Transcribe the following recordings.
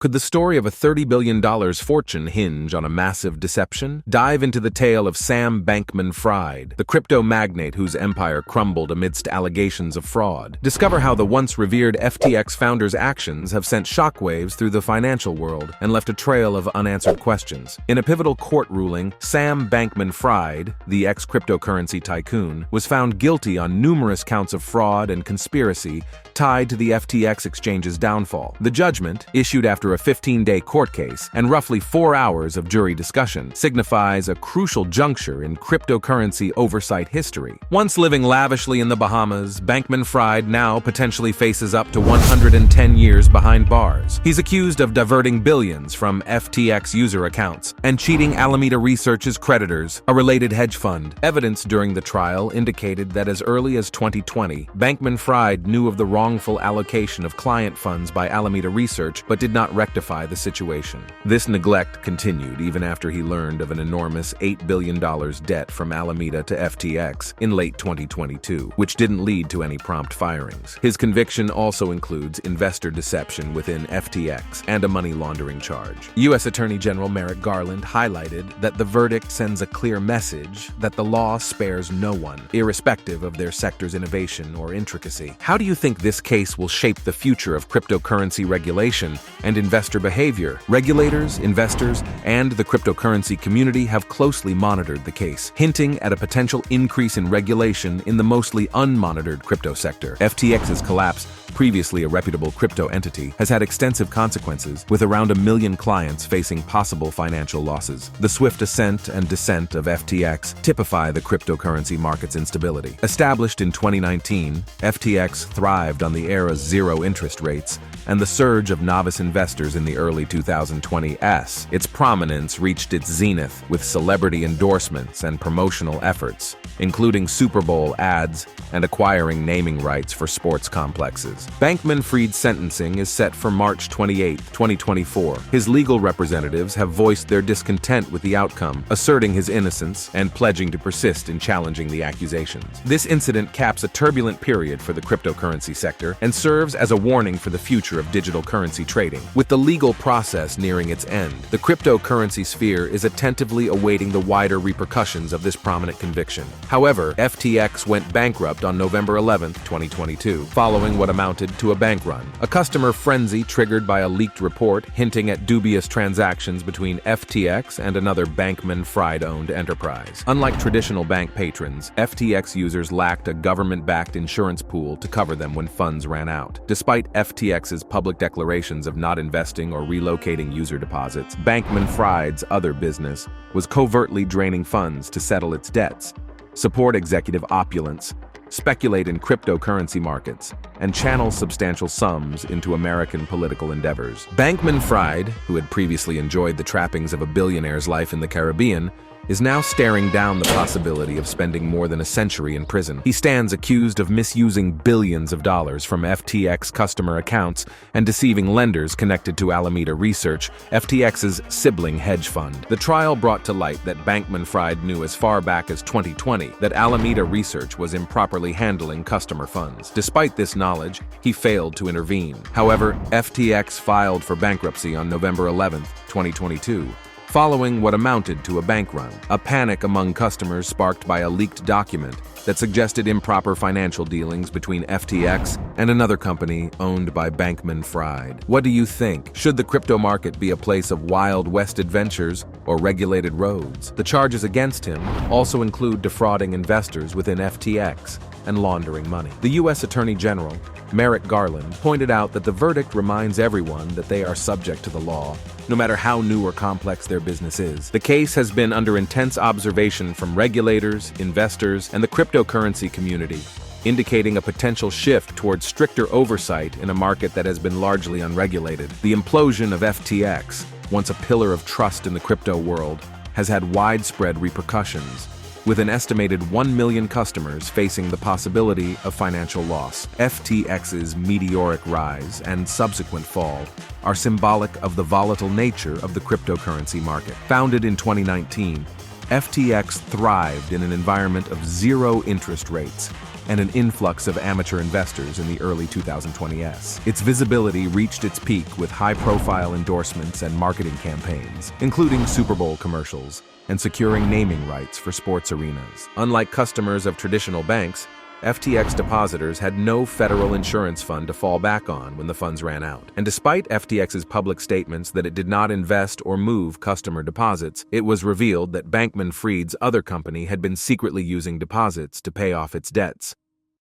Could the story of a $30 billion fortune hinge on a massive deception? Dive into the tale of Sam Bankman-Fried, the crypto magnate whose empire crumbled amidst allegations of fraud. Discover how the once-revered FTX founder's actions have sent shockwaves through the financial world and left a trail of unanswered questions. In a pivotal court ruling, Sam Bankman-Fried, the ex-cryptocurrency tycoon, was found guilty on numerous counts of fraud and conspiracy tied to the FTX exchange's downfall. The judgment, issued after a 15-day court case and roughly 4 hours of jury discussion, signifies a crucial juncture in cryptocurrency oversight history. Once living lavishly in the Bahamas, Bankman-Fried now potentially faces up to 110 years behind bars. He's accused of diverting billions from FTX user accounts and cheating Alameda Research's creditors, a related hedge fund. Evidence during the trial indicated that as early as 2020, Bankman-Fried knew of the wrongful allocation of client funds by Alameda Research but did not rectify the situation. This neglect continued even after he learned of an enormous $8 billion debt from Alameda to FTX in late 2022, which didn't lead to any prompt firings. His conviction also includes investor deception within FTX and a money laundering charge. U.S. Attorney General Merrick Garland highlighted that the verdict sends a clear message that the law spares no one, irrespective of their sector's innovation or intricacy. How do you think this case will shape the future of cryptocurrency regulation and investor behavior? Regulators, investors, and the cryptocurrency community have closely monitored the case, hinting at a potential increase in regulation in the mostly unmonitored crypto sector. FTX's collapse, previously a reputable crypto entity, has had extensive consequences, with around 1 million clients facing possible financial losses. The swift ascent and descent of FTX typify the cryptocurrency market's instability. Established in 2019, FTX thrived on the era's zero interest rates and the surge of novice investors in the early 2020s. Its prominence reached its zenith with celebrity endorsements and promotional efforts, including Super Bowl ads and acquiring naming rights for sports complexes. Bankman-Fried's sentencing is set for March 28, 2024. His legal representatives have voiced their discontent with the outcome, asserting his innocence and pledging to persist in challenging the accusations. This incident caps a turbulent period for the cryptocurrency sector and serves as a warning for the future of digital currency trading. With the legal process nearing its end, the cryptocurrency sphere is attentively awaiting the wider repercussions of this prominent conviction. However, FTX went bankrupt on November 11, 2022, following what amounted to a bank run, a customer frenzy triggered by a leaked report hinting at dubious transactions between FTX and another Bankman-Fried-owned enterprise. Unlike traditional bank patrons, FTX users lacked a government-backed insurance pool to cover them when funds ran out. Despite FTX's public declarations of not investing or relocating user deposits, Bankman-Fried's other business was covertly draining funds to settle its debts, support executive opulence, speculate in cryptocurrency markets, and channel substantial sums into American political endeavors. Bankman-Fried, who had previously enjoyed the trappings of a billionaire's life in the Caribbean, is now staring down the possibility of spending more than a century in prison. He stands accused of misusing billions of dollars from FTX customer accounts and deceiving lenders connected to Alameda Research, FTX's sibling hedge fund. The trial brought to light that Bankman-Fried knew as far back as 2020 that Alameda Research was improperly handling customer funds. Despite this knowledge, he failed to intervene. However, FTX filed for bankruptcy on November 11, 2022. Following what amounted to a bank run, a panic among customers sparked by a leaked document that suggested improper financial dealings between FTX and another company owned by Bankman-Fried. What do you think? Should the crypto market be a place of Wild West adventures or regulated roads? The charges against him also include defrauding investors within FTX and laundering money. The U.S. Attorney General, Merrick Garland, pointed out that the verdict reminds everyone that they are subject to the law, no matter how new or complex their business is. The case has been under intense observation from regulators, investors, and the cryptocurrency community, indicating a potential shift towards stricter oversight in a market that has been largely unregulated. The implosion of FTX, once a pillar of trust in the crypto world, has had widespread repercussions, with an estimated 1 million customers facing the possibility of financial loss. FTX's meteoric rise and subsequent fall are symbolic of the volatile nature of the cryptocurrency market. Founded in 2019, FTX thrived in an environment of zero interest rates and an influx of amateur investors in the early 2020s. Its visibility reached its peak with high-profile endorsements and marketing campaigns, including Super Bowl commercials and securing naming rights for sports arenas. Unlike customers of traditional banks, FTX depositors had no federal insurance fund to fall back on when the funds ran out. And despite FTX's public statements that it did not invest or move customer deposits, it was revealed that Bankman-Fried's other company had been secretly using deposits to pay off its debts,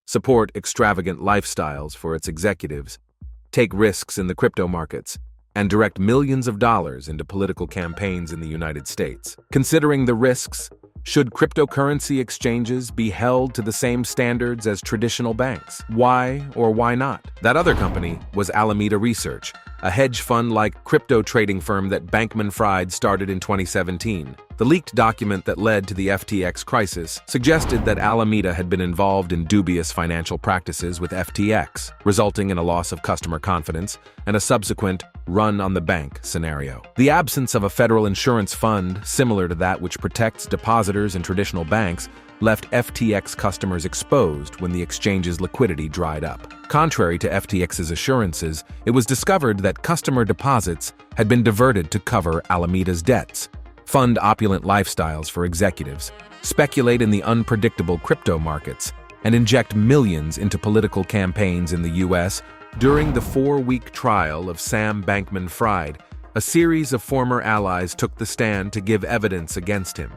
support extravagant lifestyles for its executives, take risks in the crypto markets, and direct millions of dollars into political campaigns in the United States. Considering the risks, should cryptocurrency exchanges be held to the same standards as traditional banks? Why or why not? That other company was Alameda Research, a hedge fund-like crypto trading firm that Bankman-Fried started in 2017. The leaked document that led to the FTX crisis suggested that Alameda had been involved in dubious financial practices with FTX, resulting in a loss of customer confidence and a subsequent run-on-the-bank scenario. The absence of a federal insurance fund similar to that which protects depositors in traditional banks left FTX customers exposed when the exchange's liquidity dried up. Contrary to FTX's assurances, it was discovered that customer deposits had been diverted to cover Alameda's debts, fund opulent lifestyles for executives, speculate in the unpredictable crypto markets, and inject millions into political campaigns in the U.S. During the 4-week trial of Sam Bankman-Fried, a series of former allies took the stand to give evidence against him.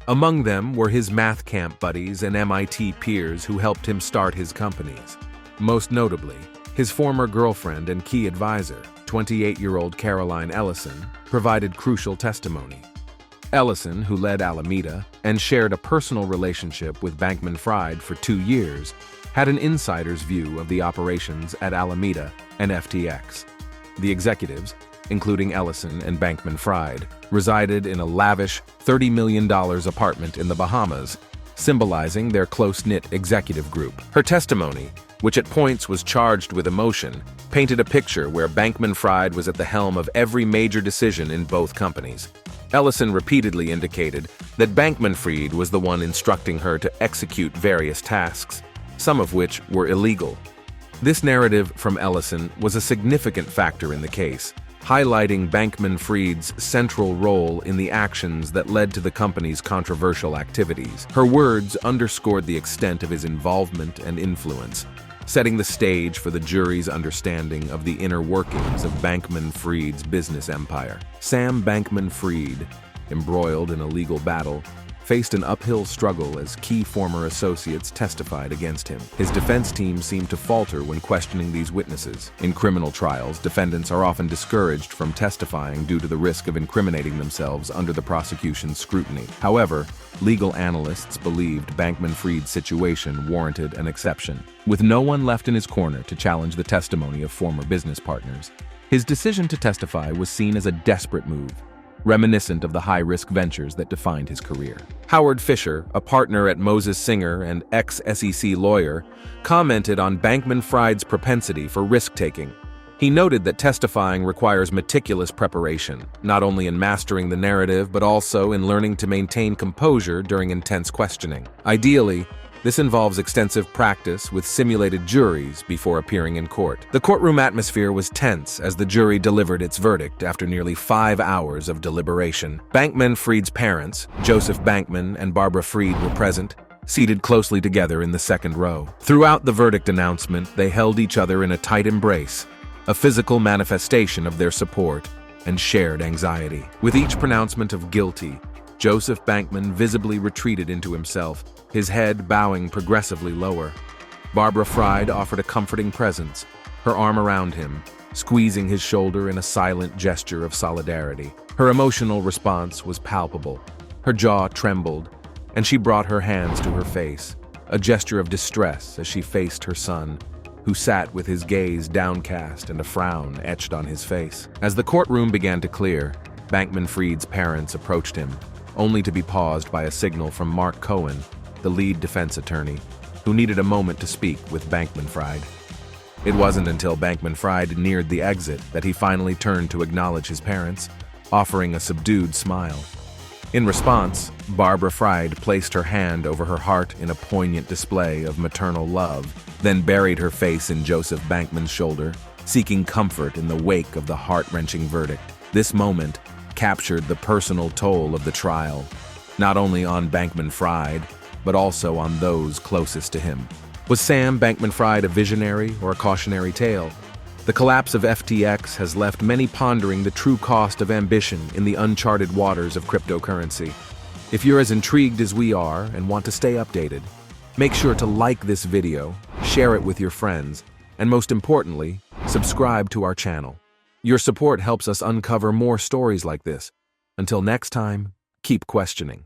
Among them were his math camp buddies and MIT peers who helped him start his companies. Most notably, his former girlfriend and key advisor, 28-year-old Caroline Ellison, provided crucial testimony. Ellison, who led Alameda and shared a personal relationship with Bankman-Fried for 2 years, had an insider's view of the operations at Alameda and FTX. The executives, including Ellison and Bankman-Fried, resided in a lavish $30 million apartment in the Bahamas, symbolizing their close-knit executive group. Her testimony, which at points was charged with emotion, painted a picture where Bankman-Fried was at the helm of every major decision in both companies. Ellison repeatedly indicated that Bankman-Fried was the one instructing her to execute various tasks, some of which were illegal. This narrative from Ellison was a significant factor in the case, highlighting Bankman-Fried's central role in the actions that led to the company's controversial activities. Her words underscored the extent of his involvement and influence, setting the stage for the jury's understanding of the inner workings of Bankman-Fried's business empire. Sam Bankman-Fried, embroiled in a legal battle, faced an uphill struggle as key former associates testified against him. His defense team seemed to falter when questioning these witnesses. In criminal trials, defendants are often discouraged from testifying due to the risk of incriminating themselves under the prosecution's scrutiny. However, legal analysts believed Bankman-Fried's situation warranted an exception. With no one left in his corner to challenge the testimony of former business partners, his decision to testify was seen as a desperate move, reminiscent of the high-risk ventures that defined his career. Howard Fisher, a partner at Moses Singer and ex-SEC lawyer, commented on Bankman-Fried's propensity for risk-taking. He noted that testifying requires meticulous preparation, not only in mastering the narrative but also in learning to maintain composure during intense questioning. Ideally, this involves extensive practice with simulated juries before appearing in court. The courtroom atmosphere was tense as the jury delivered its verdict after nearly 5 hours of deliberation. Bankman-Fried's parents, Joseph Bankman and Barbara Fried, were present, seated closely together in the second row. Throughout the verdict announcement, they held each other in a tight embrace, a physical manifestation of their support and shared anxiety. With each pronouncement of guilty, Joseph Bankman visibly retreated into himself, his head bowing progressively lower. Barbara Fried offered a comforting presence, her arm around him, squeezing his shoulder in a silent gesture of solidarity. Her emotional response was palpable. Her jaw trembled, and she brought her hands to her face, a gesture of distress as she faced her son, who sat with his gaze downcast and a frown etched on his face. As the courtroom began to clear, Bankman-Fried's parents approached him, only to be paused by a signal from Mark Cohen, the lead defense attorney, who needed a moment to speak with Bankman-Fried. It wasn't until Bankman-Fried neared the exit that he finally turned to acknowledge his parents, offering a subdued smile. In response, Barbara Fried placed her hand over her heart in a poignant display of maternal love, then buried her face in Joseph Bankman's shoulder, seeking comfort in the wake of the heart-wrenching verdict. This moment captured the personal toll of the trial, not only on Bankman-Fried, but also on those closest to him. Was Sam Bankman-Fried a visionary or a cautionary tale? The collapse of FTX has left many pondering the true cost of ambition in the uncharted waters of cryptocurrency. If you're as intrigued as we are and want to stay updated, make sure to like this video, share it with your friends, and most importantly, subscribe to our channel. Your support helps us uncover more stories like this. Until next time, keep questioning.